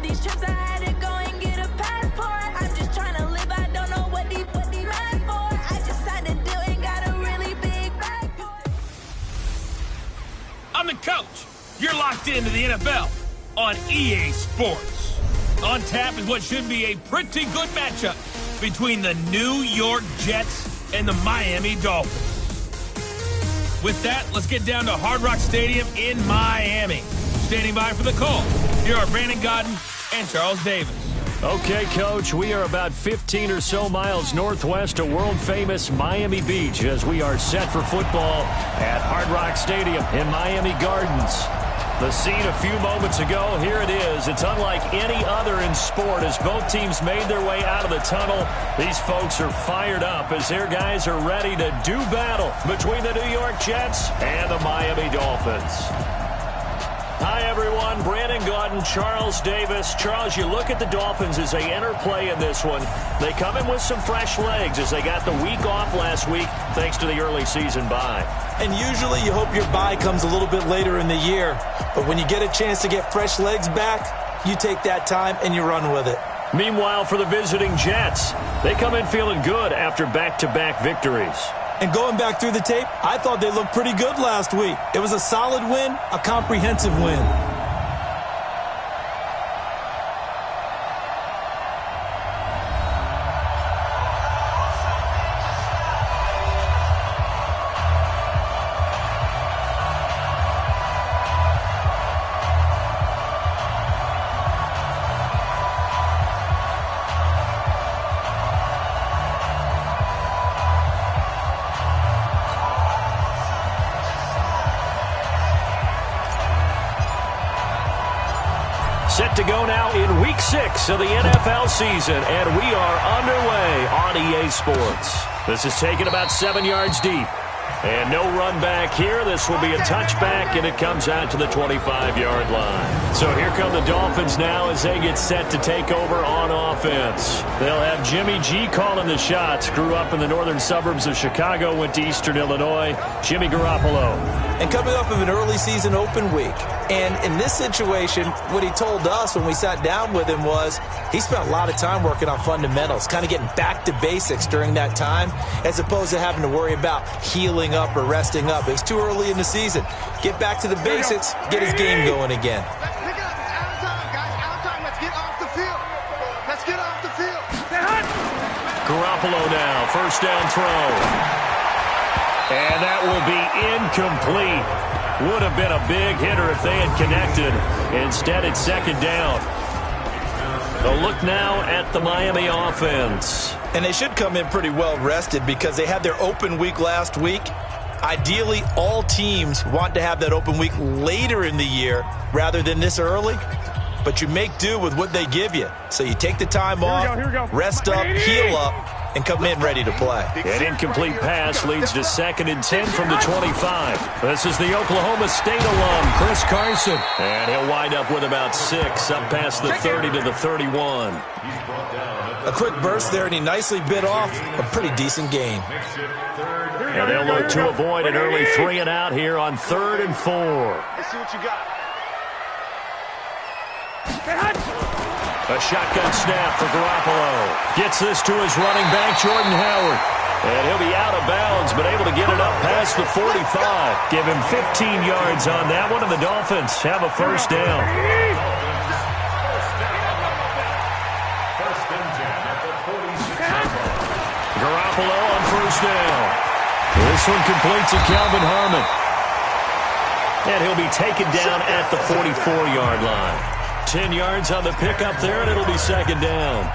these trips, I had to go and get a passport. I'm just trying to live, I don't know what these mad for. I just signed a deal and got a really big bag. I'm the coach. You're locked into the NFL on EA Sports. On tap is what should be a pretty good matchup between the New York Jets and the Miami Dolphins. With that, let's get down to Hard Rock Stadium in Miami. Standing by for the call, here are Brandon Godden and Charles Davis. Okay, Coach, we are about 15 or so miles northwest of world-famous Miami Beach as we are set for football at Hard Rock Stadium in Miami Gardens. The scene a few moments ago, here it is. It's unlike any other in sport as both teams made their way out of the tunnel. These folks are fired up as their guys are ready to do battle between the New York Jets and the Miami Dolphins. Hi, everyone. Brandon Godden, Charles Davis. Charles, you look at the Dolphins as they enter play in this one. They come in with some fresh legs as they got the week off last week thanks to the early season bye. And usually you hope your bye comes a little bit later in the year. But when you get a chance to get fresh legs back, you take that time and you run with it. Meanwhile, for the visiting Jets, they come in feeling good after back-to-back victories. And going back through the tape, I thought they looked pretty good last week. It was a solid win, a comprehensive win. Set to go now in Week 6 of the NFL season, and we are underway on EA Sports. This is taken about 7 yards deep. And no run back here. This will be a touchback, and it comes out to the 25-yard line. So here come the Dolphins now as they get set to take over on offense. They'll have Jimmy G calling the shots. Grew up in the northern suburbs of Chicago, went to Eastern Illinois. Jimmy Garoppolo. And coming off of an early season open week. And in this situation, what he told us when we sat down with him was he spent a lot of time working on fundamentals, kind of getting back to basics during that time, as opposed to having to worry about healing up or resting up. It was too early in the season. Get back to the basics, get his game going again. Pick it up. It's out of time, guys. Out of time. Let's get off the field. Let's get off the field. Garoppolo now, first down throw. And that will be incomplete. Would have been a big hitter if they had connected. Instead, it's second down. A look now at the Miami offense. And they should come in pretty well rested because they had their open week last week. Ideally, all teams want to have that open week later in the year rather than this early. But you make do with what they give you. So you take the time off, rest up, heal up, and come in ready to play. An incomplete pass leads to 2nd and 10 from the 25. This is the Oklahoma State alum, Chris Carson. And he'll wind up with about 6, up past the 30 to the 31. A quick burst there, and he nicely bit off a pretty decent gain. And they'll look to avoid an early 3 and out here on 3rd and 4. Let's see what you got. A shotgun snap for Garoppolo. Gets this to his running back, Jordan Howard. And he'll be out of bounds, but able to get it up past the 45. Give him 15 yards on that one, and the Dolphins have a first down. Garoppolo on first down. This one completes to Calvin Harmon. And he'll be taken down at the 44-yard line. 10 yards on the pickup there, and it'll be second down.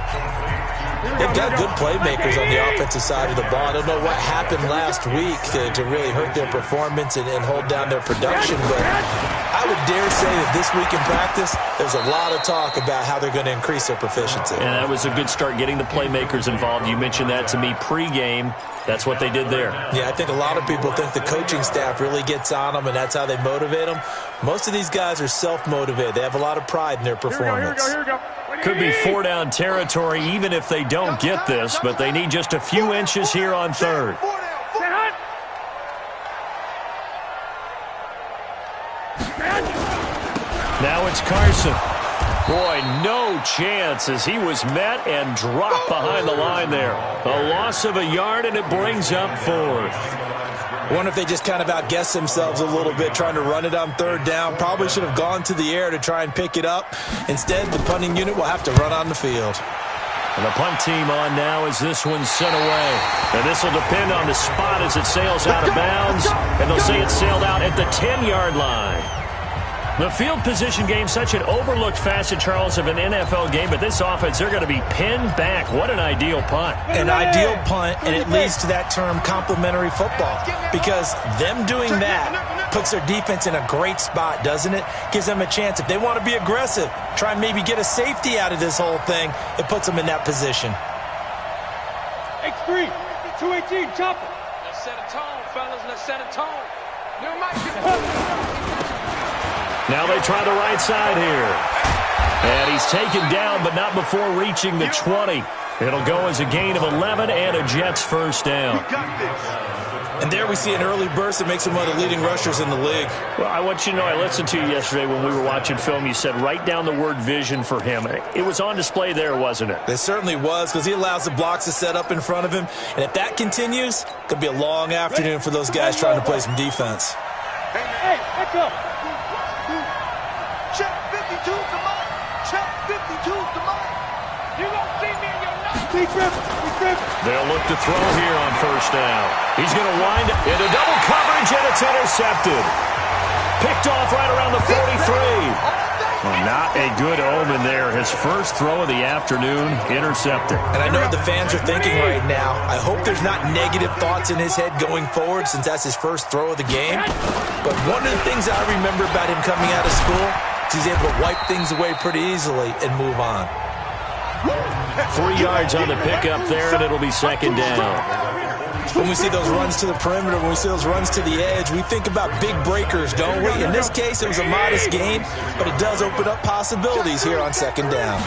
They've got good playmakers on the offensive side of the ball. I don't know what happened last week to really hurt their performance and hold down their production, but I would dare say that this week in practice, there's a lot of talk about how they're going to increase their proficiency. And that was a good start getting the playmakers involved. You mentioned that to me pregame. That's what they did there. Yeah, I think a lot of people think the coaching staff really gets on them, and that's how they motivate them. Most of these guys are self-motivated. They have a lot of pride in their performance. Here we go. Could be 4-down territory even if they don't get this, but they need just a few inches here on 3rd. Now it's Carson. Boy, no chance as he was met and dropped behind the line there. A loss of a yard, and it brings up fourth. I wonder if they just kind of outguessed themselves a little bit trying to run it on third down. Probably should have gone to the air to try and pick it up. Instead, the punting unit will have to run on the field. And the punt team on now as this one's sent away. And this will depend on the spot as it sails out of bounds. And they'll say it sailed out at the 10-yard line. The field position game, such an overlooked facet, Charles, of an NFL game, but this offense, they're going to be pinned back. What an ideal punt. An ideal punt, and it leads to that term complementary football, because them doing that puts their defense in a great spot, doesn't it? Gives them a chance. If they want to be aggressive, try and maybe get a safety out of this whole thing, it puts them in that position. X3, 218, chopper. Let's set a tone, fellas. Let's set a tone. Now they try the right side here. And he's taken down, but not before reaching the 20. It'll go as a gain of 11 and a Jets first down. And there we see an early burst that makes him one of the leading rushers in the league. Well, I want you to know, I listened to you yesterday when we were watching film. You said write down the word vision for him. It was on display there, wasn't it? It certainly was, because he allows the blocks to set up in front of him. And if that continues, it could be a long afternoon for those guys trying to play some defense. Hey, back up. Check 52 to Mike. Check 52 to Mike. You don't see me in your nuts. Be driven. They'll look to throw here on first down. He's going to wind up into double coverage, and it's intercepted. Picked off right around the 43. Well, not a good omen there. His first throw of the afternoon, intercepted. And I know what the fans are thinking right now. I hope there's not negative thoughts in his head going forward, since that's his first throw of the game. But one of the things I remember about him coming out of school is he's able to wipe things away pretty easily and move on. 3 yards on the pickup there, and it'll be second down. When we see those runs to the perimeter, when we see those runs to the edge, we think about big breakers, don't we? In this case, it was a modest gain, but it does open up possibilities here on second down.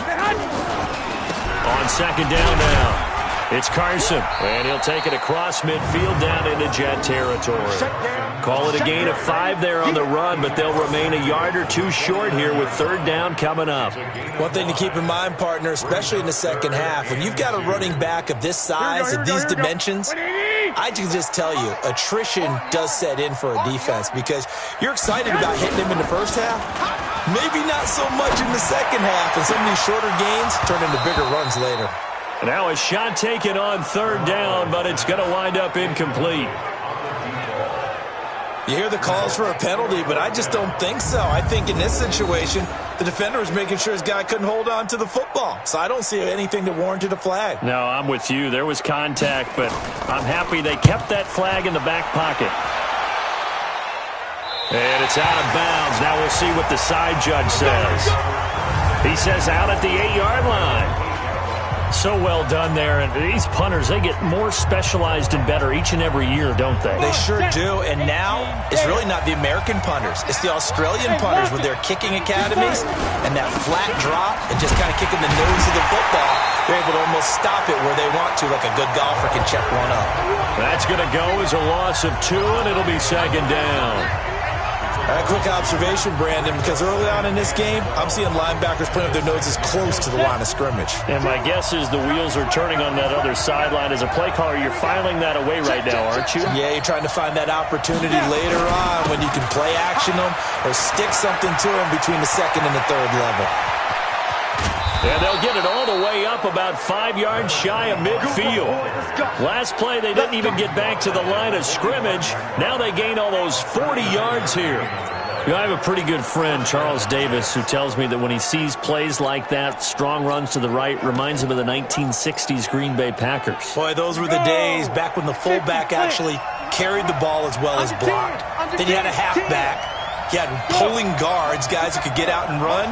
On second down now, it's Carson, and he'll take it across midfield down into Jet territory. Call it a gain of 5 there on the run, but they'll remain a yard or two short here with third down coming up. One thing to keep in mind, partner, especially in the second half, when you've got a running back of this size, of these dimensions, I can just tell you, attrition does set in for a defense, because you're excited about hitting him in the first half. Maybe not so much in the second half, and some of these shorter gains turn into bigger runs later. Now a shot taken on third down, but it's going to wind up incomplete. You hear the calls for a penalty, but I just don't think so. I think in this situation, the defender was making sure his guy couldn't hold on to the football. So I don't see anything that warranted a flag. No, I'm with you. There was contact, but I'm happy they kept that flag in the back pocket. And it's out of bounds. Now we'll see what the side judge says. He says out at the 8-yard line. So well done there. And these punters, they get more specialized and better each and every year, don't they? They sure do. And now it's really not the American punters. It's the Australian punters with their kicking academies and that flat drop and just kind of kicking the nose of the football. They're able to almost stop it where they want to, like a good golfer can check one up. That's going to go as a loss of 2, and it'll be second down. A quick observation, Brandon, because early on in this game, I'm seeing linebackers putting up their noses close to the line of scrimmage. And my guess is the wheels are turning on that other sideline. As a play caller, you're filing that away right now, aren't you? Yeah, you're trying to find that opportunity later on when you can play action them or stick something to them between the second and the third level. And they'll get it all the way up about 5 yards shy of midfield. Last play, they didn't even get back to the line of scrimmage. Now they gain almost 40 yards here. You know, I have a pretty good friend, Charles Davis, who tells me that when he sees plays like that, strong runs to the right, reminds him of the 1960s Green Bay Packers. Boy, those were the days back when the fullback actually carried the ball as well as blocked. Then you had a halfback. You had pulling guards, guys who could get out and run,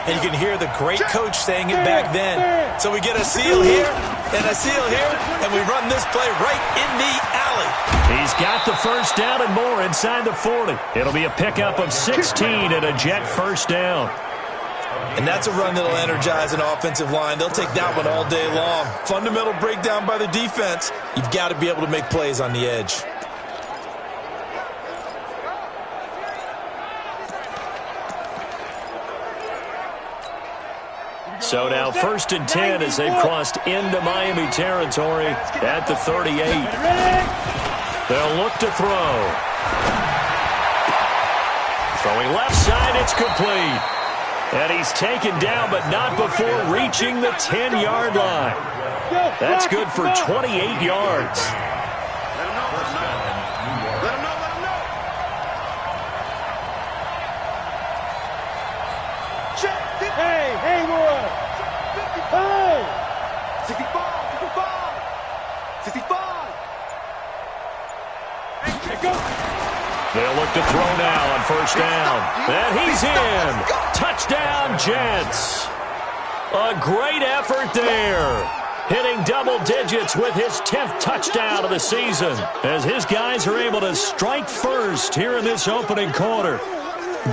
and you can hear the great coach saying it back then. So we get a seal here and a seal here, and we run this play right in the alley. He's got the first down and more inside the 40. It'll be a pickup of 16 and a Jet first down. And that's a run that'll energize an offensive line. They'll take that one all day long. Fundamental breakdown by the defense. You've got to be able to make plays on the edge. So now 1st and 10 as they've crossed into Miami territory at the 38. They'll look to throw. Throwing left side, it's complete. And he's taken down, but not before reaching the 10-yard line. That's good for 28 yards. They'll look to throw now on 1st down. And he's in. Touchdown, Jets. A great effort there. Hitting double digits with his 10th touchdown of the season as his guys are able to strike first here in this opening quarter.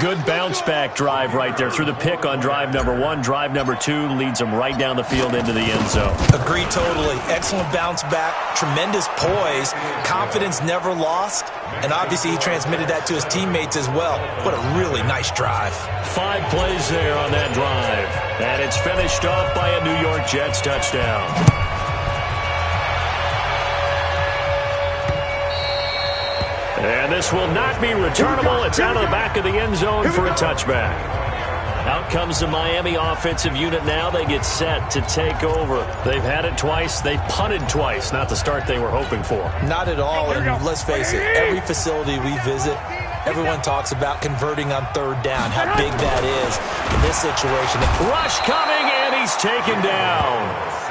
Good bounce-back drive right there through the pick on drive number 1. Drive number 2 leads them right down the field into the end zone. Agree totally. Excellent bounce-back, tremendous poise, confidence never lost, and obviously he transmitted that to his teammates as well. What a really nice drive. 5 plays there on that drive, and it's finished off by a New York Jets touchdown. And this will not be returnable. It's out of the back of the end zone for a touchback. Out comes the Miami offensive unit now. They get set to take over. They've had it twice. They've punted twice. Not the start they were hoping for. Not at all. And let's face it, every facility we visit, everyone talks about converting on 3rd down, how big that is in this situation. Rush coming, and he's taken down.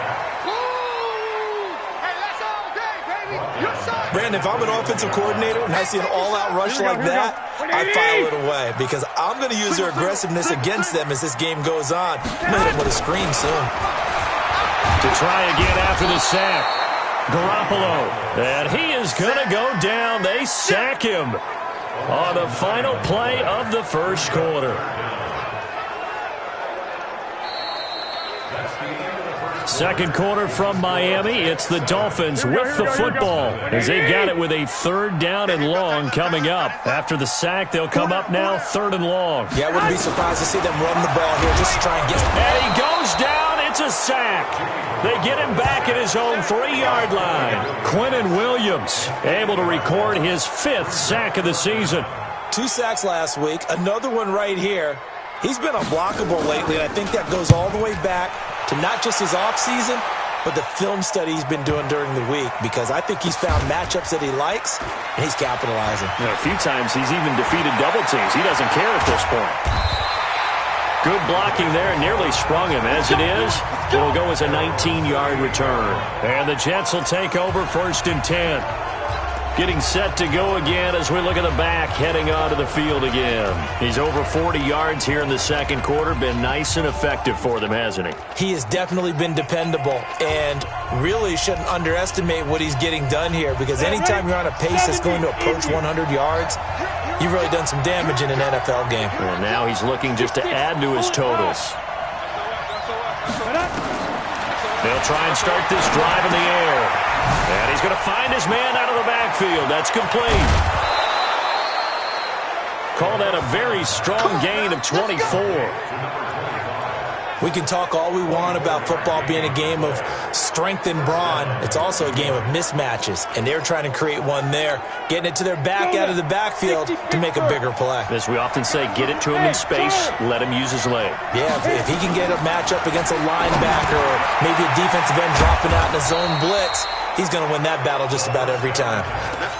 Brandon, if I'm an offensive coordinator and I see an all-out rush like that, I file it away because I'm going to use their aggressiveness against them as this game goes on. I'm going to hit them with a screen soon. To try again after the sack. Garoppolo. And he is going to go down. They sack him on the final play of the 1st quarter. Second quarter from Miami. It's the Dolphins with the football as they've got it with a 3rd down and long coming up. After the sack, they'll come up now 3rd and long. Yeah, I wouldn't be surprised to see them run the ball here just to try and get... And he goes down. It's a sack. They get him back at his own 3-yard line. Quinnen Williams able to record his 5th sack of the season. 2 sacks last week. Another one right here. He's been unblockable lately, and I think that goes all the way back to not just his offseason, but the film study he's been doing during the week, because I think he's found matchups that he likes, and he's capitalizing. A few times he's even defeated double teams. He doesn't care at this point. Good blocking there, nearly sprung him. As it is, it'll go as a 19-yard return. And the Jets will take over 1st and 10. Getting set to go again as we look at the back, heading onto the field again. He's over 40 yards here in the 2nd quarter. Been nice and effective for them, hasn't he? He has definitely been dependable, and really shouldn't underestimate what he's getting done here, because anytime you're on a pace that's going to approach 100 yards, you've really done some damage in an NFL game. And now he's looking just to add to his totals. They'll try and start this drive in the air. And he's going to find his man out of the backfield. That's complete. Call that a very strong gain of 24. We can talk all we want about football being a game of strength and brawn. It's also a game of mismatches, and they're trying to create one there, getting it to their back out of the backfield to make a bigger play. As we often say, get it to him in space, let him use his leg. Yeah, if he can get a matchup against a linebacker or maybe a defensive end dropping out in a zone blitz, he's going to win that battle just about every time.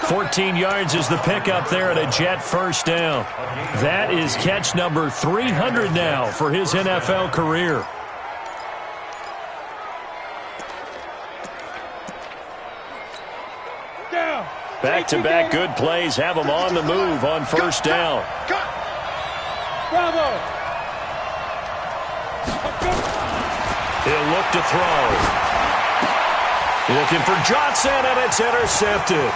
14 yards is the pickup there at a Jet 1st down. That is catch number 300 now for his NFL career. Back-to-back good plays have him on the move on 1st down. Bravo. He'll look to throw. Looking for Johnson, and it's intercepted.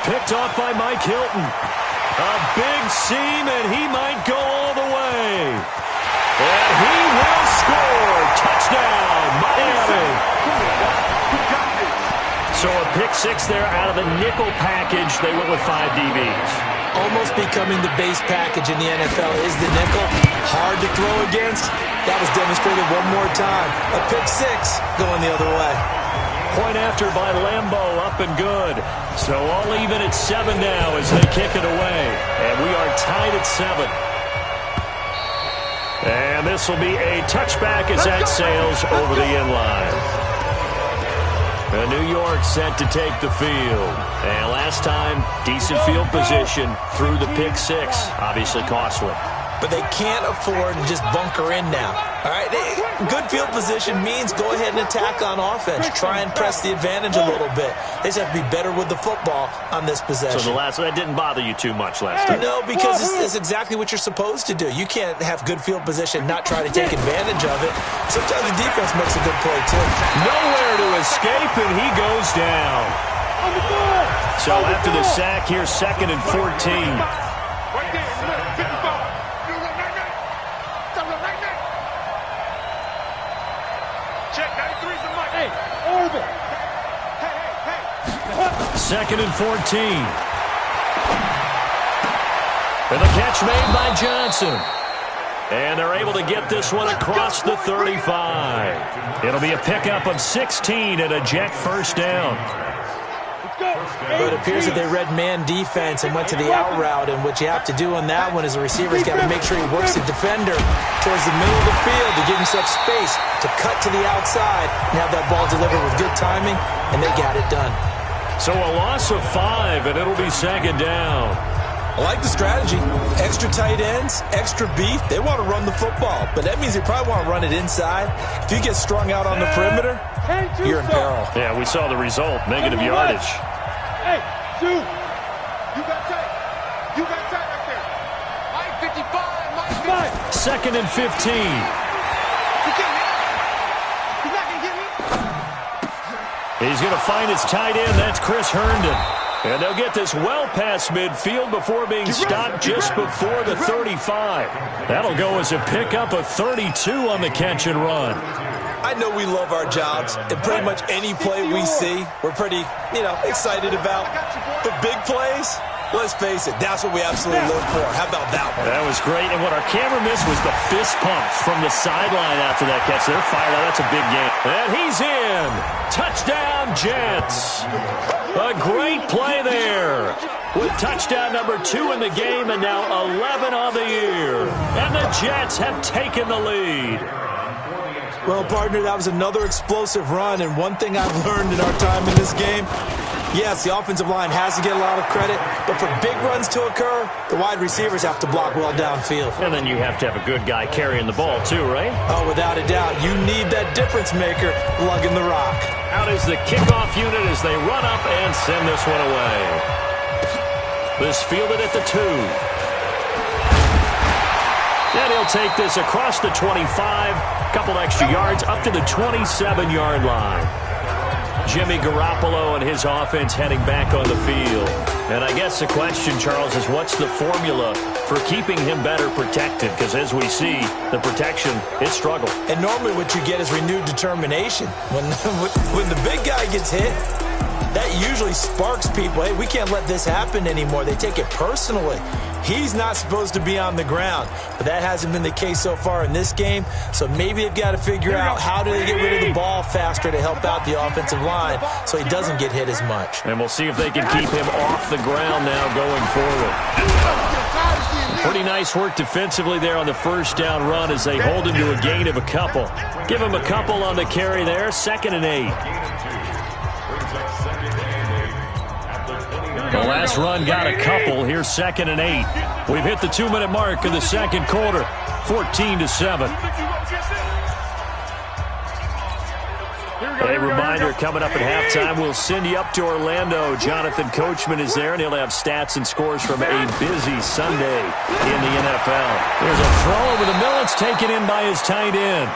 Picked off by Mike Hilton. A big seam, and he might go all the way. And he will score. Touchdown, Miami. So a pick 6 there out of the nickel package. They went with 5 DBs. Almost becoming the base package in the NFL is the nickel. Hard to throw against. That was demonstrated one more time. A pick 6 going the other way. Point after by Lambo, up and good. So all even at 7 now as they kick it away. And we are tied at 7. And this will be a touchback as that sails over the end line. And New York set to take the field. And last time, decent field position through the pick 6. Obviously costly. But they can't afford to just bunker in now. All right, good field position means go ahead and attack on offense. Try and press the advantage a little bit. They just have to be better with the football on this possession. So that didn't bother you too much last time? No, because it's exactly what you're supposed to do. You can't have good field position, not try to take advantage of it. Sometimes the defense makes a good play, too. Nowhere to escape, and he goes down. So after the sack, here's 2nd and 14. Second and 14. And the catch made by Johnson. And they're able to get this one across the 35. It'll be a pickup of 16 and a Jet first down. But it appears that they read man defense and went to the out route, and what you have to do on that one is the receiver's got to make sure he works the defender towards the middle of the field to give himself space to cut to the outside and have that ball delivered with good timing, and they got it done. So a loss of 5, and it'll be 2nd down. I like the strategy. Extra tight ends, extra beef. They want to run the football, but that means they probably want to run it inside. If you get strung out on the perimeter, you're in peril. Yeah, we saw the result, negative yardage. Hey, Sue, you got tight. You got tight up there. Mike 55, Mike 55. 2nd and 15. He's going to find his tight end. That's Chris Herndon. And they'll get this well past midfield before being stopped just before the 35. That'll go as a pickup of 32 on the catch and run. I know we love our jobs, and pretty much any play we see, we're pretty, excited about. But big plays, let's face it, that's what we absolutely live for. How about that one? That was great, and what our camera missed was the fist pumps from the sideline after that catch. They're fired out. That's a big game. And he's in. Touchdown, Jets. A great play there. With touchdown number 2 in the game and now 11 on the year. And the Jets have taken the lead. Well, partner, that was another explosive run, and one thing I've learned in our time in this game, yes, the offensive line has to get a lot of credit, but for big runs to occur, the wide receivers have to block well downfield. And then you have to have a good guy carrying the ball, too, right? Oh, without a doubt. You need that difference maker lugging the rock. Out is the kickoff unit as they run up and send this one away. This fielded at the 2. And he'll take this across the 25, couple extra yards up to the 27-yard line. Jimmy Garoppolo and his offense heading back on the field. And I guess the question, Charles, is what's the formula for keeping him better protected? Because as we see, the protection is struggle. And normally what you get is renewed determination. When the big guy gets hit, that usually sparks people. Hey, we can't let this happen anymore. They take it personally. He's not supposed to be on the ground, but that hasn't been the case so far in this game. So maybe they've got to figure out how do they get rid of the ball faster to help out the offensive line so he doesn't get hit as much. And we'll see if they can keep him off the ground now going forward. Pretty nice work defensively there on the first down run as they hold him to a gain of a couple. Give him a couple on the carry there, 2nd and 8. The last run got a couple. Here's 2nd and 8. We've hit the 2-minute mark of the second quarter, 14-7. A reminder coming up at halftime, we'll send you up to Orlando. Jonathan Coachman is there, and he'll have stats and scores from a busy Sunday in the NFL. There's a throw over the middle. It's taken in by his tight end.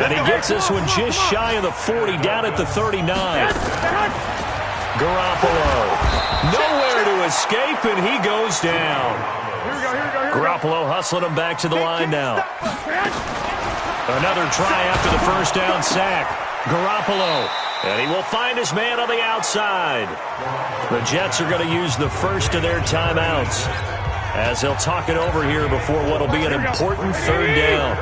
And he gets this one just shy of the 40, down at the 39. Garoppolo. Nowhere to escape, and he goes down. Garoppolo hustling him back to the line now. Another try after the first down sack. Garoppolo. And he will find his man on the outside. The Jets are going to use the first of their timeouts as they'll talk it over here before what will be an important third down.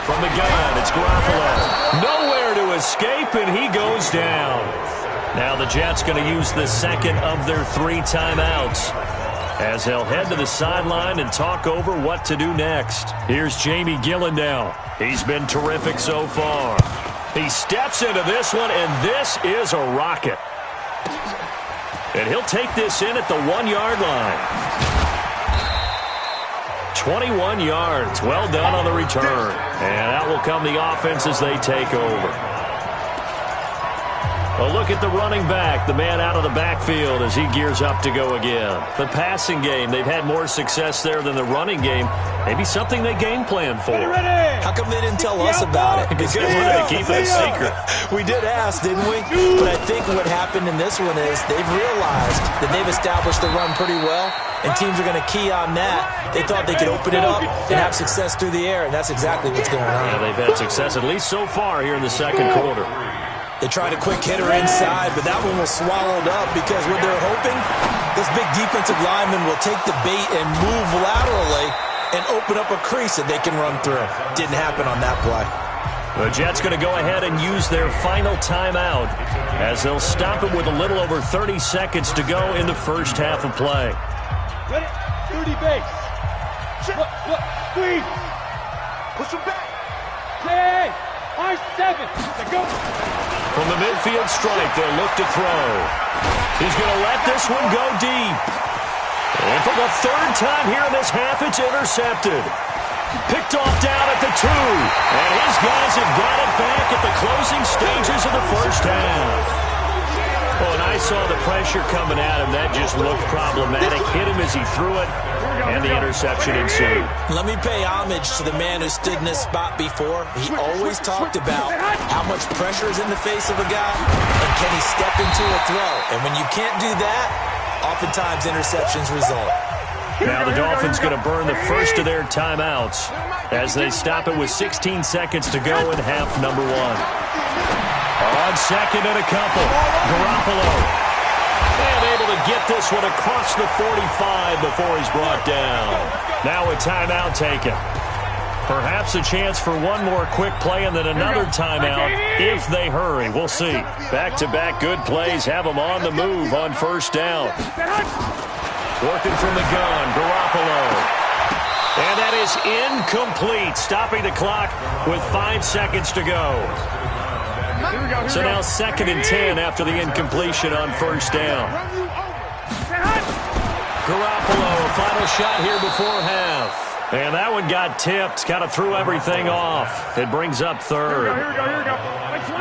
From the gun, it's Garoppolo. Nowhere to escape, and he goes down. Now the Jets going to use the second of their 3 timeouts as they'll head to the sideline and talk over what to do next. Here's Jamie Gillen now. He's been terrific so far. He steps into this one, and this is a rocket. And he'll take this in at the 1-yard line. 21 yards. Well done on the return. And out will come the offense as they take over. A look at the running back, the man out of the backfield as he gears up to go again. The passing game, they've had more success there than the running game. Maybe something they game plan for. How come they didn't tell us about it? Because they wanted to keep it a secret. We did ask, didn't we? But I think what happened in this one is they've realized that they've established the run pretty well, and teams are going to key on that. They thought they could open it up and have success through the air, and that's exactly what's going on. Yeah, they've had success, at least so far, here in the second quarter. They tried a quick hitter inside, but that one was swallowed up because what they're hoping, this big defensive lineman will take the bait and move laterally and open up a crease that they can run through. Didn't happen on that play. The Jets going to go ahead and use their final timeout as they'll stop it with a little over 30 seconds to go in the first half of play. Ready? 30 base. Squeeze. Push him back. Hey, R7. Let's go. From the midfield stripe, they'll look to throw. He's going to let this one go deep. And for the 3rd time here in this half, it's intercepted. Picked off down at the 2. And his guys have got it back at the closing stages of the first half. Oh, and I saw the pressure coming at him. That just looked problematic. Hit him as he threw it, and the interception ensued. Let me pay homage to the man who stood in this spot before. He always talked about how much pressure is in the face of a guy, and can he step into a throw. And when you can't do that, oftentimes interceptions result. Now the Dolphins going to burn the first of their timeouts as they stop it with 16 seconds to go in half number 1. On second and a couple, Garoppolo. And able to get this one across the 45 before he's brought down. Now a timeout taken. Perhaps a chance for one more quick play and then another timeout if they hurry. We'll see. Back-to-back good plays have them on the move on first down. Working from the gun, Garoppolo. And that is incomplete, stopping the clock with 5 seconds to go. So now 2nd and 10 after the incompletion on first down. Garoppolo, a final shot here before half. And that one got tipped, kind of threw everything off. It brings up 3rd.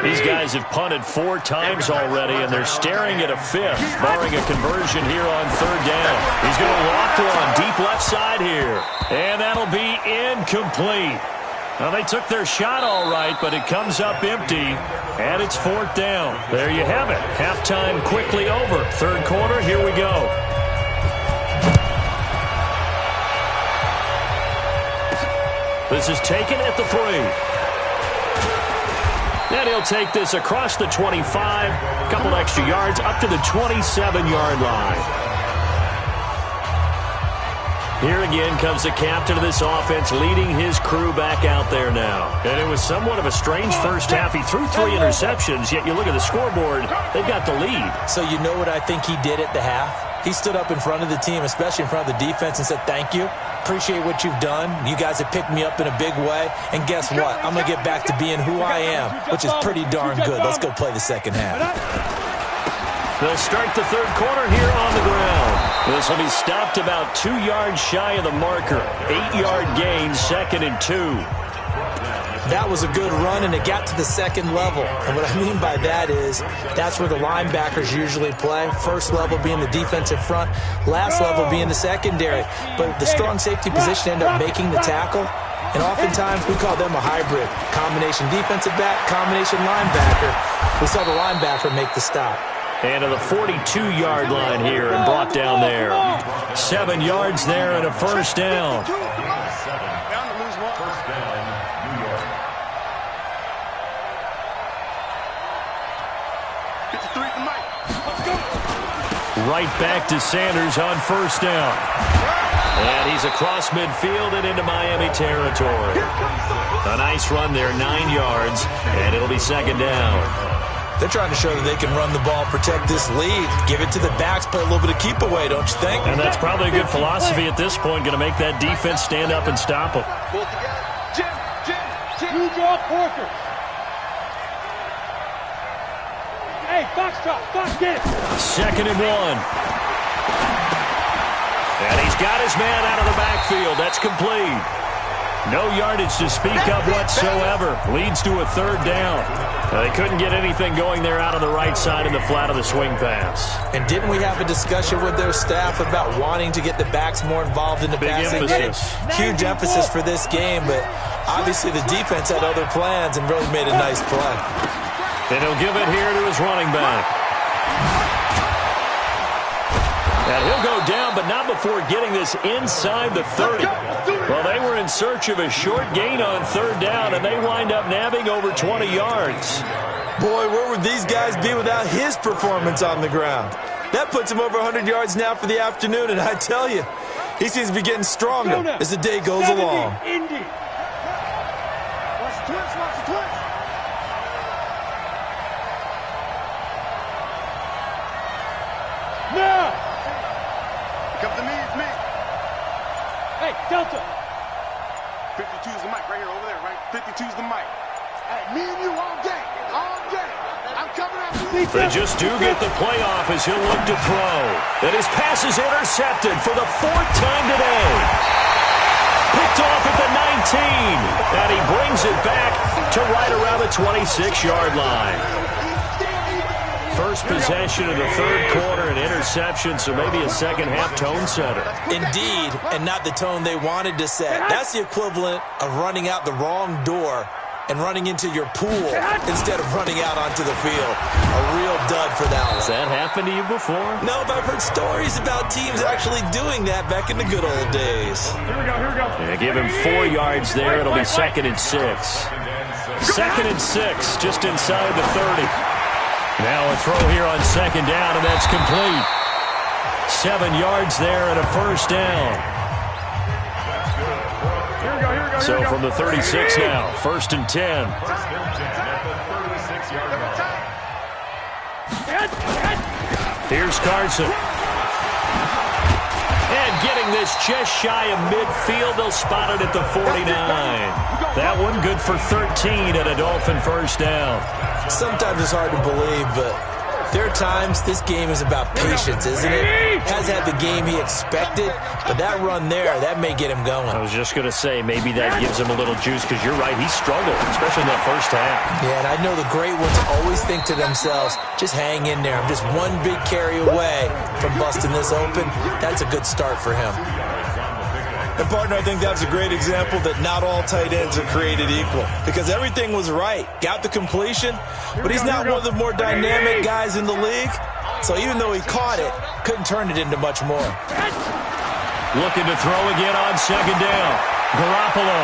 These guys have punted 4 times already, and they're staring at a 5th, barring a conversion here on 3rd down. He's going to loft one deep left side here. And that'll be incomplete. Now, they took their shot all right, but it comes up empty, and it's 4th down. There you have it. Halftime quickly over. 3rd quarter, here we go. This is taken at the 3. And he'll take this across the 25, a couple extra yards, up to the 27-yard line. Here again comes the captain of this offense, leading his crew back out there now. And it was somewhat of a strange first half. He threw 3 interceptions, yet you look at the scoreboard, they've got the lead. So you know what I think he did at the half? He stood up in front of the team, especially in front of the defense, and said, thank you. Appreciate what you've done. You guys have picked me up in a big way. And guess what? I'm going to get back to being who I am, which is pretty darn good. Let's go play the second half. They'll start the 3rd quarter here on the ground. This will be stopped about 2 yards shy of the marker. 8-yard gain, 2nd and 2. That was a good run, and it got to the 2nd level. And what I mean by that is that's where the linebackers usually play. First level being the defensive front, last level being the secondary. But the strong safety position ended up making the tackle. And oftentimes we call them a hybrid. Combination defensive back, combination linebacker. We saw the linebacker make the stop. And to the 42-yard line here and brought down there. 7 yards there and a first down. Right back to Sanders on first down. And he's across midfield and into Miami territory. A nice run there, 9 yards, and it'll be second down. They're trying to show that they can run the ball, protect this lead, give it to the backs, play a little bit of keep away, don't you think? And that's probably a good philosophy at this point, going to make that defense stand up and stop them. You draw Porker. Hey, box drop, box get it. 2nd and 1. And he's got his man out of the backfield. That's complete. No yardage to speak of whatsoever. Leads to a 3rd down. They couldn't get anything going there out on the right side in the flat of the swing pass. And didn't we have a discussion with their staff about wanting to get the backs more involved in the passing game? Huge emphasis for this game, but obviously the defense had other plans and really made a nice play. And he'll give it here to his running back. And he'll go down, but not before getting this inside the 30. Well, they were in search of a short gain on 3rd down, and they wind up nabbing over 20 yards. Boy, where would these guys be without his performance on the ground? That puts him over 100 yards now for the afternoon, and I tell you, he seems to be getting stronger as the day goes along. Indy. Watch the twist, watch the twist. Now! Come to me, it's me. Hey, Delta. 52's the mic right here, over there, right? 52's the mic. Hey, me and you all day, all day. I'm coming after you. They just do get the playoff as he'll look to throw. And his pass is intercepted for the 4th time today. Picked off at the 19. And he brings it back to right around the 26-yard line. First possession of the 3rd quarter, an interception, so maybe a second-half tone setter. Indeed, and not the tone they wanted to set. That's the equivalent of running out the wrong door and running into your pool instead of running out onto the field. A real dud for that one. Has that happened to you before? No, but I've heard stories about teams actually doing that back in the good old days. Here we go, here we go. Yeah, give him 4 yards there. It'll be 2nd and 6. 2nd and 6, just inside the 30. Now a throw here on 2nd down, and that's complete. 7 yards there and a first down. Here we go, here we go. So from the 36 now, 1st and 10. Here's Carson. And getting this just shy of midfield, they'll spot it at the 49. That one good for 13 at a Dolphin first down. Sometimes it's hard to believe, but there are times this game is about patience, isn't it? Has had the game he expected, but that run there, that may get him going. I was just going to say, maybe that gives him a little juice, because you're right, he struggled, especially in that first half. Yeah, and I know the great ones always think to themselves, just hang in there. I'm just one big carry away from busting this open. That's a good start for him. And, partner, I think that's a great example that not all tight ends are created equal, because everything was right. Got the completion, but he's not one of the more dynamic guys in the league. So even though he caught it, couldn't turn it into much more. Looking to throw again on 2nd down. Garoppolo.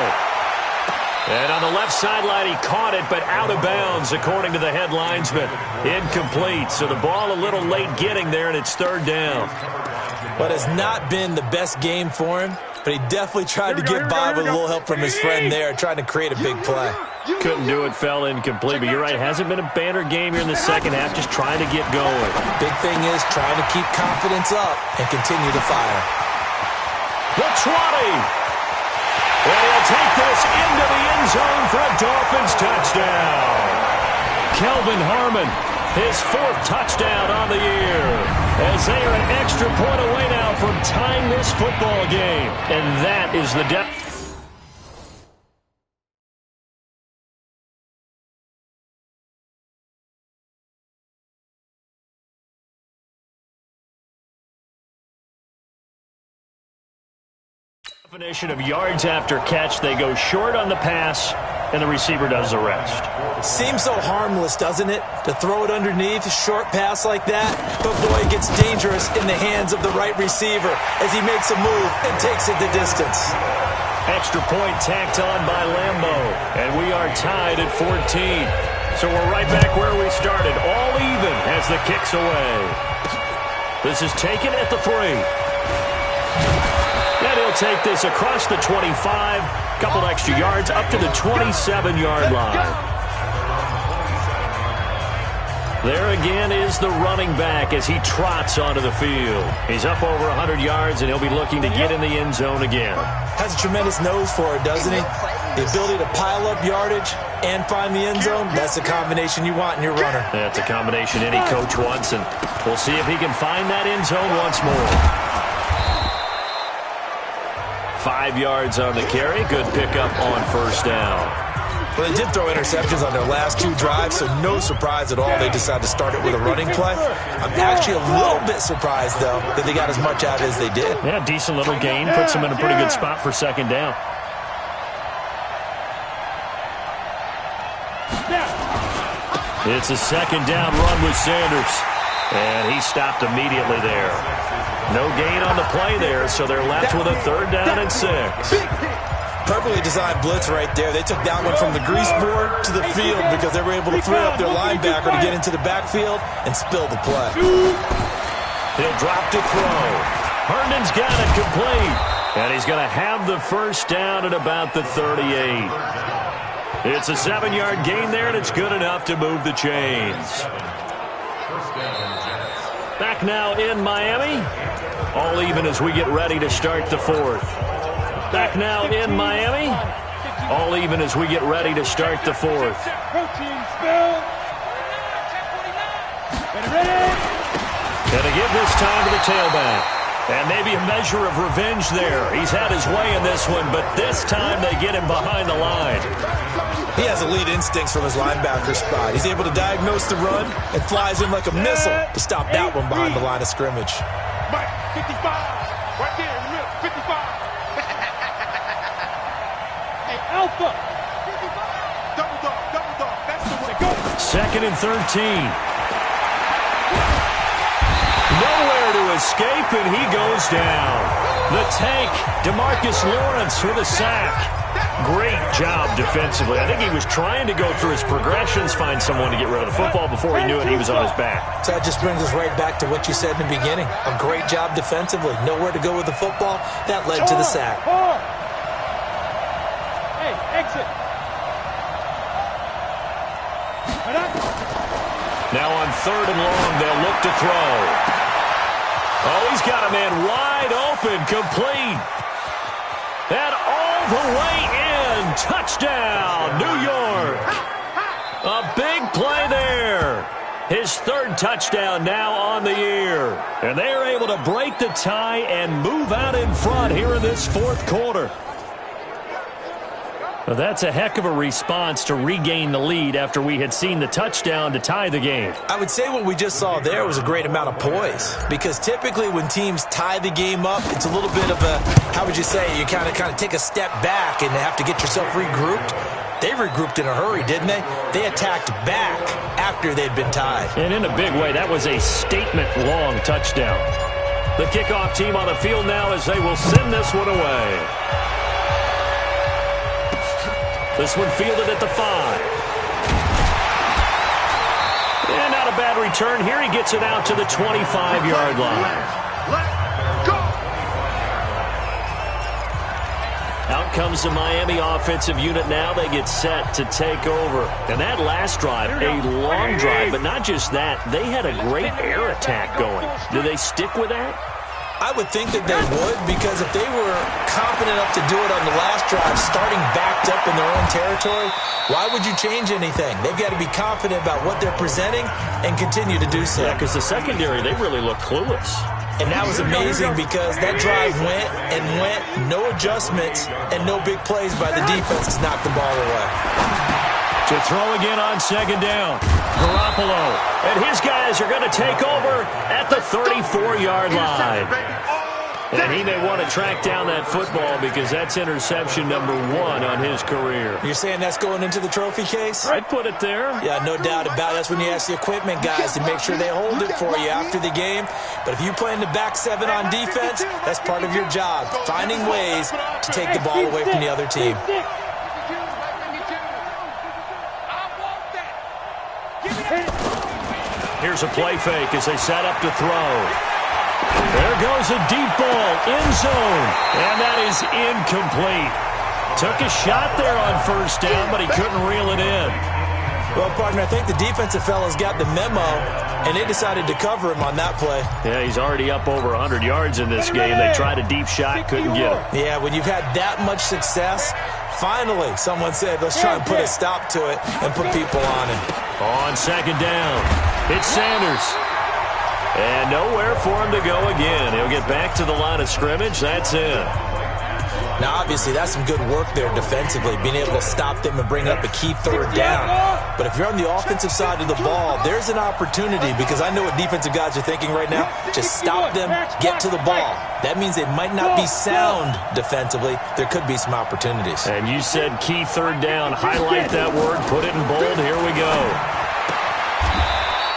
And on the left sideline, he caught it, but out of bounds, according to the head linesman. Incomplete, so the ball a little late getting there, and it's 3rd down. But it's not been the best game for him, but he definitely tried to get by with a little help from his friend there, trying to create a big play. Couldn't do it, fell incomplete, but you're right, hasn't been a banner game here in the second half, just trying to get going. Big thing is trying to keep confidence up and continue to fire. The 20. And he'll take this into the end zone for a Dolphins touchdown. Kelvin Harmon, his 4th touchdown on the year, as they are an extra point away now from tying this football game. And that is the definition of yards after catch. They go short on the pass, and the receiver does the rest. Seems so harmless, doesn't it? To throw it underneath, a short pass like that. But boy, it gets dangerous in the hands of the right receiver as he makes a move and takes it the distance. Extra point tacked on by Lambo, and we are tied at 14. So we're right back where we started, all even as the kick's away. This is taken at the 3. And he'll take this across the 25, couple extra yards up to the 27-yard line. There again is the running back as he trots onto the field. He's up over 100 yards, and he'll be looking to get in the end zone again. Has a tremendous nose for it, doesn't he? The ability to pile up yardage and find the end zone, that's the combination you want in your runner. That's a combination any coach wants, and we'll see if he can find that end zone once more. 5 yards on the carry. Good pickup on first down. Well, they did throw interceptions on their last 2 drives, so no surprise at all they decided to start it with a running play. I'm actually a little bit surprised, though, that they got as much out as they did. Yeah, decent little gain. Puts them in a pretty good spot for second down. It's a second down run with Sanders. And he stopped immediately there. No gain on the play there, so they're left with a 3rd down and 6. Perfectly designed blitz right there. They took that one from the grease board to the field because they were able to throw up their linebacker to get into the backfield and spill the play. He'll drop to throw. Herndon's got it complete. And he's going to have the first down at about the 38. It's a 7-yard gain there, and it's good enough to move the chains. Back now in Miami. All even as we get ready to start the 4th. Back now in Miami. All even as we get ready to start the 4th. Gonna give this time to the tailback. And maybe a measure of revenge there. He's had his way in this one, but this time they get him behind the line. He has elite instincts from his linebacker spot. He's able to diagnose the run and flies in like a missile to stop that one behind the line of scrimmage. Mike, 55. Right there in the middle, 55. Hey, Alpha. 55. Double dog. That's the way. Go. 2nd and 13. Nowhere to escape, and he goes down. The tank, DeMarcus Lawrence with a sack. Great job defensively. I think he was trying to go through his progressions, find someone to get rid of the football. Before he knew it, he was on his back. So that just brings us right back to what you said in the beginning. A great job defensively. Nowhere to go with the football. That led to the sack. Hey, exit. Now on 3rd and long, they'll look to throw. Oh, he's got a man wide open, complete. And all the way in. Touchdown, New York. A big play there. His 3rd touchdown now on the year. And they are able to break the tie and move out in front here in this 4th quarter. Well, that's a heck of a response to regain the lead after we had seen the touchdown to tie the game. I would say what we just saw there was a great amount of poise, because typically when teams tie the game up, it's a little bit of a, how would you say, you kind of take a step back and have to get yourself regrouped. They regrouped in a hurry, didn't they? They attacked back after they'd been tied. And in a big way, that was a statement-long touchdown. The kickoff team on the field now as they will send this one away. This one fielded at the 5. And not a bad return here. He gets it out to the 25-yard line. Out comes the Miami offensive unit now. They get set to take over. And that last drive, a long drive, but not just that. They had a great air attack going. Do they stick with that? I would think that they would, because if they were confident enough to do it on the last drive, starting backed up in their own territory, why would you change anything? They've got to be confident about what they're presenting and continue to do so. Yeah, because the secondary, they really look clueless. And that was amazing because that drive went, no adjustments, and no big plays by the defense to knock the ball away. To throw again on 2nd down. Garoppolo. And his guys are going to take over at the 34-yard line. And he may want to track down that football because that's interception number 1 on his career. You're saying that's going into the trophy case? I'd put it there. Yeah, no doubt about it. That's when you ask the equipment guys to make sure they hold it for you after the game. But if you play in the back 7 on defense, that's part of your job, finding ways to take the ball away from the other team. Here's a play fake as they set up to throw. There goes a deep ball, end zone, and that is incomplete. Took a shot there on first down, but he couldn't reel it in. Well, partner, I think the defensive fellas got the memo, and they decided to cover him on that play. Yeah, he's already up over 100 yards in this game. They tried a deep shot, couldn't get him. Yeah, when you've had that much success, finally someone said, let's try and put a stop to it and put people on him. On second down, it's Sanders. And nowhere for him to go again. He'll get back to the line of scrimmage. That's it. Now, obviously, that's some good work there defensively, being able to stop them and bring up a key third down. But if you're on the offensive side of the ball, there's an opportunity because I know what defensive guys are thinking right now. Just stop them, get to the ball. That means they might not be sound defensively. There could be some opportunities. And you said key third down. Highlight that word. Put it in bold. Here we go.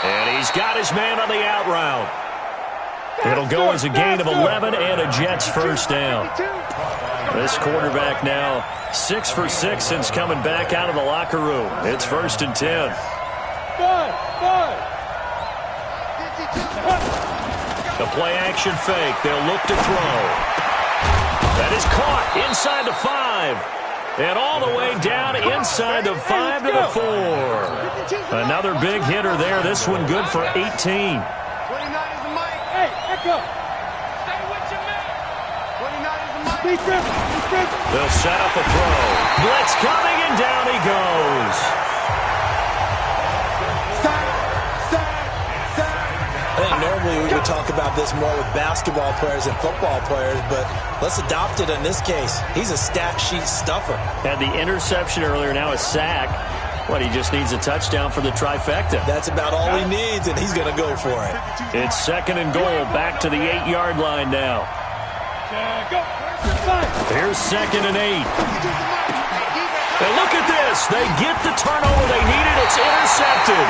And he's got his man on the out route. It'll go as a gain of 11 and a Jets first down. This quarterback now 6 for 6 since coming back out of the locker room. It's 1st and 10. The play action fake. They'll look to throw. That is caught inside the 5. And all the way down inside the 5 to the 4. Another big hitter there. This one good for 18. 29 is the mic. Hey, echo. Stay with your man. 29 is the mic. They'll set up a throw. Blitz coming, and down he goes. I think normally we would talk about this more with basketball players and football players, but let's adopt it in this case. He's a stat sheet stuffer. Had the interception earlier, now a sack. What, he just needs a touchdown for the trifecta. That's about all he needs, and he's going to go for it. It's 2nd and goal, back to the 8-yard line now. Here's 2nd and 8. And look at this. They get the turnover they needed. It's intercepted.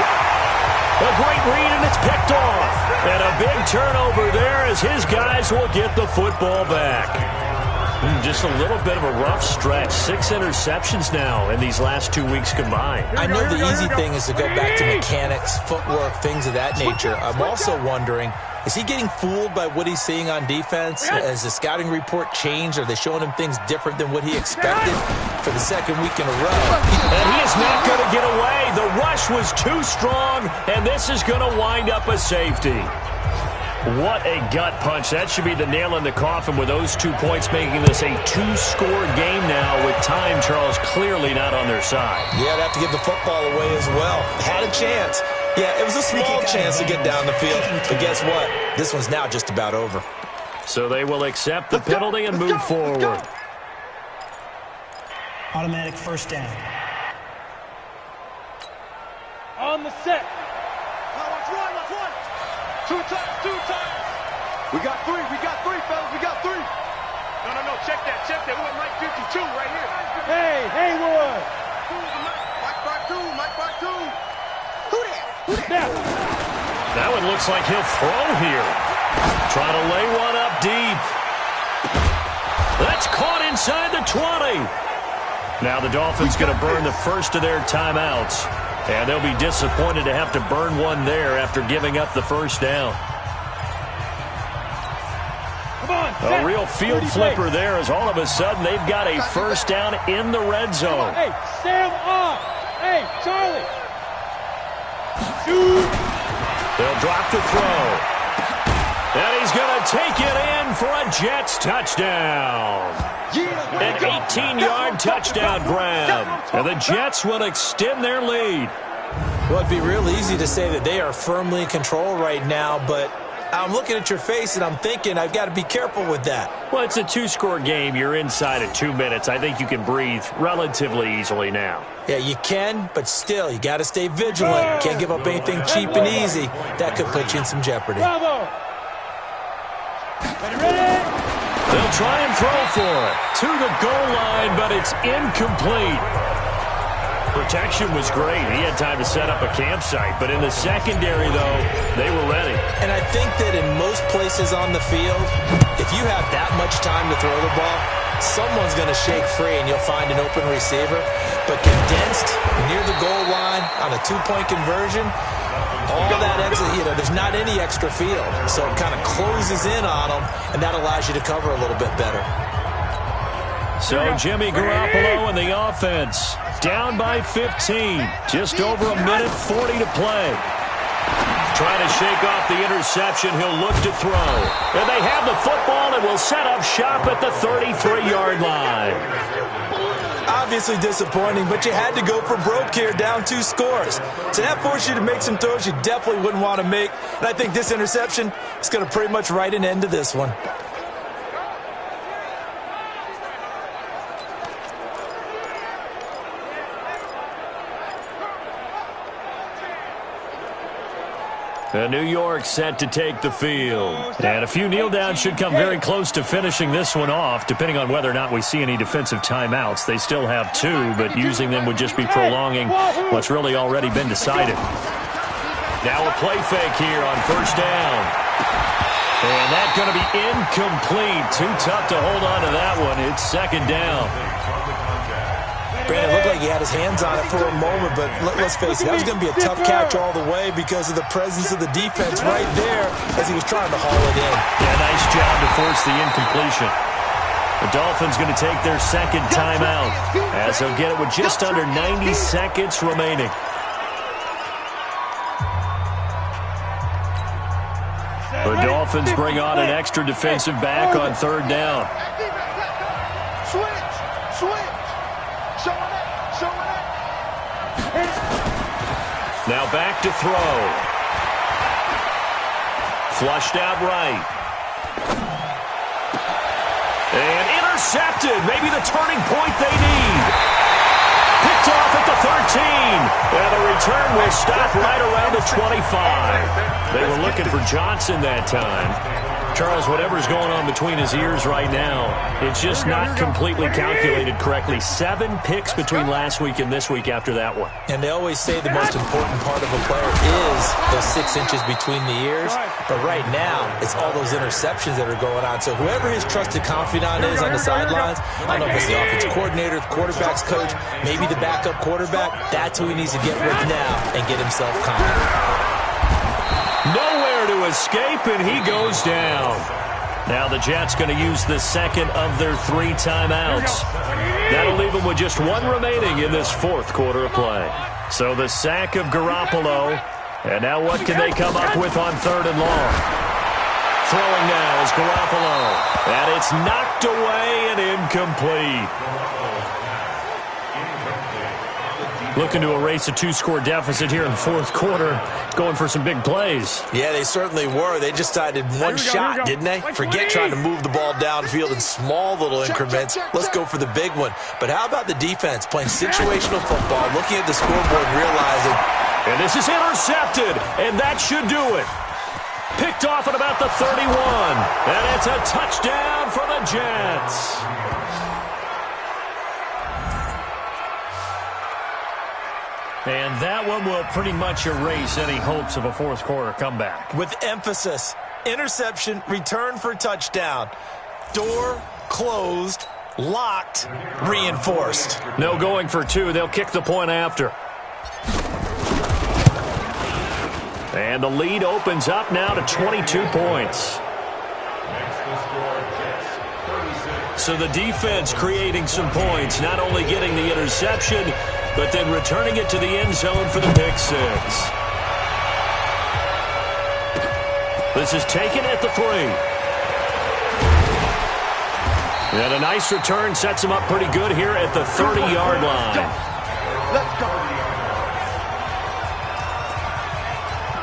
A great read, and it's picked off. And a big turnover there as his guys will get the football back. Just a little bit of a rough stretch. 6 interceptions now in these last 2 weeks combined. I know the easy thing is to go back to mechanics, footwork, things of that nature. I'm also wondering, is he getting fooled by what he's seeing on defense? Has the scouting report changed? Are they showing him things different than what he expected for the 2nd week in a row? And he is not going to get away. The rush was too strong, and this is going to wind up a safety. What a gut punch. That should be the nail in the coffin with those 2 points, making this a 2-score game now with time, Charles, clearly not on their side. Yeah, they have to give the football away as well. Had a chance. Yeah, it was a small chance to get down the field. But guess what? This one's now just about over. So they will accept the penalty and move forward. Automatic first down. On the set. Watch one. 2 times. We got 3, fellas. We got 3. No. Check that. We went Mike 52 right here. Hey, Haywood. Mike by 2. Who that? That one looks like he'll throw here. Trying to lay one up deep. That's caught inside the 20. Now the Dolphins going to burn the first of their timeouts. And they'll be disappointed to have to burn one there after giving up the first down. A real field flipper there as all of a sudden they've got a first down in the red zone. Hey, Sam on. Hey, Charlie. Shoot. They'll drop the throw. And he's going to take it in for a Jets touchdown. An 18-yard touchdown grab. And the Jets will extend their lead. Well, it'd be real easy to say that they are firmly in control right now, but I'm looking at your face and I'm thinking I've got to be careful with that. Well, it's a 2-score game. You're inside of 2 minutes. I think you can breathe relatively easily now. Yeah, you can, but still, you got to stay vigilant. Can't give up anything cheap and easy. That could put you in some jeopardy. Bravo. Ready? They'll try and throw for it. To the goal line, but it's incomplete. Protection was great. He had time to set up a campsite. But in the secondary, though, they were ready. And I think that in most places on the field, if you have that much time to throw the ball, someone's going to shake free and you'll find an open receiver. But condensed near the goal line on a two-point conversion, all that extra, there's not any extra field. So it kind of closes in on them, and that allows you to cover a little bit better. So Jimmy Garoppolo and the offense down by 15. Just over a minute 40 to play. Trying to shake off the interception. He'll look to throw. And they have the football and will set up shop at the 33-yard line. Obviously disappointing, but you had to go for broke here, down 2 scores. So that forced you to make some throws you definitely wouldn't want to make. And I think this interception is going to pretty much write an end to this one. New York set to take the field. And a few kneel downs should come very close to finishing this one off, depending on whether or not we see any defensive timeouts. They still have 2, but using them would just be prolonging what's really already been decided. Now a play fake here on first down. And that's going to be incomplete. Too tough to hold on to that one. It's second down. Brandon, it looked like he had his hands on it for a moment, but let's face it, that was going to be a tough catch all the way because of the presence of the defense right there as he was trying to haul it in. Yeah, nice job to force the incompletion. The Dolphins going to take their second timeout as they'll get it with just under 90 seconds remaining. The Dolphins bring on an extra defensive back on third down. Switch. Now back to throw. Flushed out right. And intercepted. Maybe the turning point they need. Picked off at the 13. And the return will stop right around the 25. They were looking for Johnson that time. Charles, whatever's going on between his ears right now, it's just not completely calculated correctly. 7 picks between last week and this week after that one. And they always say the most important part of a player is those 6 inches between the ears. But right now, it's all those interceptions that are going on. So whoever his trusted confidant is on the sidelines, I don't know if it's the offense coordinator, the quarterback's coach, maybe the backup quarterback, that's who he needs to get with now and get himself confident. Nowhere to escape, and he goes down. Now the Jets going to use the second of their 3 timeouts. That'll leave them with just 1 remaining in this 4th quarter of play. So the sack of Garoppolo. And now what can they come up with on 3rd and long? Throwing now is Garoppolo. And it's knocked away and incomplete. Looking to erase a 2-score deficit here in the 4th quarter. Going for some big plays. Yeah, they certainly were. They just decided one shot, didn't they? Forget trying to move the ball downfield in small little increments. Let's go for the big one. But how about the defense playing situational football, looking at the scoreboard and realizing... And this is intercepted, and that should do it. Picked off at about the 31. And it's a touchdown for the Jets. And that one will pretty much erase any hopes of a 4th quarter comeback. With emphasis, interception, return for touchdown. Door closed, locked, reinforced. No going for 2. They'll kick the point after. And the lead opens up now to 22 points. So the defense creating some points, not only getting the interception, but then returning it to the end zone for the pick 6. This is taken at the 3. And a nice return sets him up pretty good here at the 30-yard line. Let's go.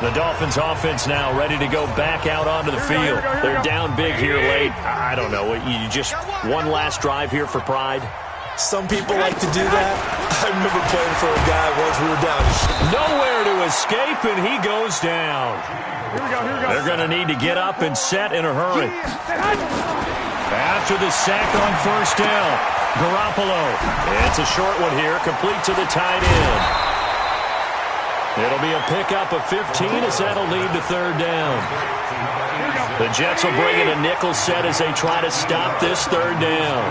The Dolphins offense now ready to go back out onto the field. They're down big here late. I don't know. You just one last drive here for pride. Some people like to do that. I remember playing for a guy once we were down. Nowhere to escape, and he goes down. Here we go. They're going to need to get up and set in a hurry. After the sack on first down, Garoppolo. It's a short one here, complete to the tight end. It'll be a pickup of 15 as that'll lead to third down. The Jets will bring in a nickel set as they try to stop this third down.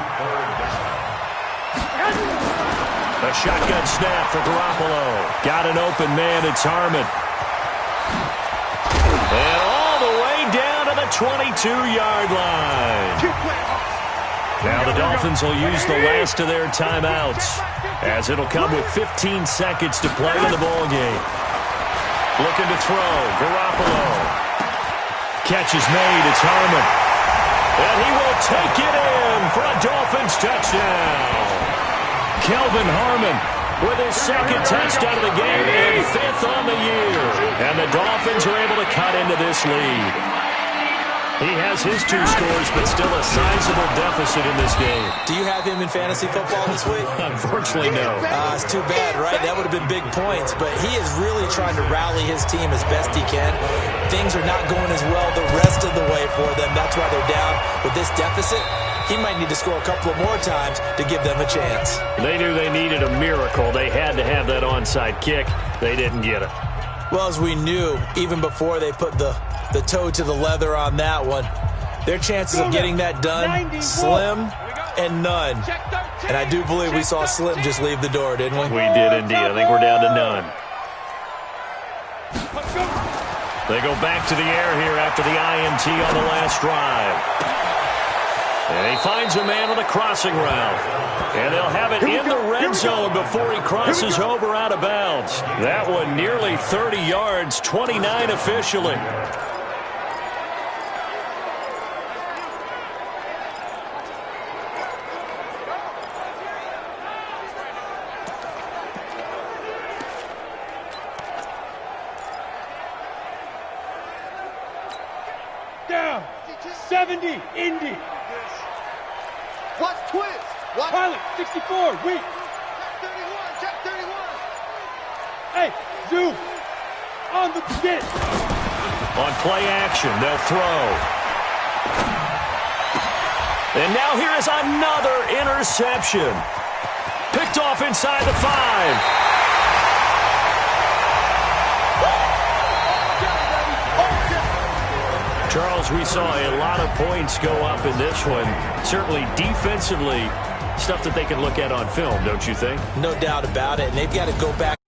A shotgun snap for Garoppolo. Got an open man, it's Harmon. And all the way down to the 22-yard line. Now the Dolphins will use the last of their timeouts, as it'll come with 15 seconds to play in the ballgame. Looking to throw, Garoppolo. Catch is made, it's Harmon. And he will take it in for a Dolphins touchdown. Kelvin Harmon with his second touchdown of the game and fifth on the year. And the Dolphins are able to cut into this lead. He has his 2 scores, but still a sizable deficit in this game. Do you have him in fantasy football this week? Unfortunately, no. It's too bad, right? That would have been big points, but he is really trying to rally his team as best he can. Things are not going as well the rest of the way for them. That's why they're down with this deficit. He might need to score a couple of more times to give them a chance. They knew they needed a miracle. They had to have that onside kick. They didn't get it. Well, as we knew, even before they put the toe to the leather on that one, their chances of getting that done, slim and none. And I do believe we saw Slim just leave the door, didn't we? We did indeed. I think we're down to none. They go back to the air here after the INT on the last drive. And he finds a man on the crossing route. And they'll have it in the red zone before he crosses over out of bounds. That one nearly 30 yards, 29 officially. Down. 70, Indy. Watch twist. Watch. Pilot, 64, weak. Check 31. Hey, zoom. On the pitch. On play action, they'll throw. And now here is another interception. Picked off inside the 5. Charles, we saw a lot of points go up in this one. Certainly defensively, stuff that they can look at on film, don't you think? No doubt about it. And they've got to go back.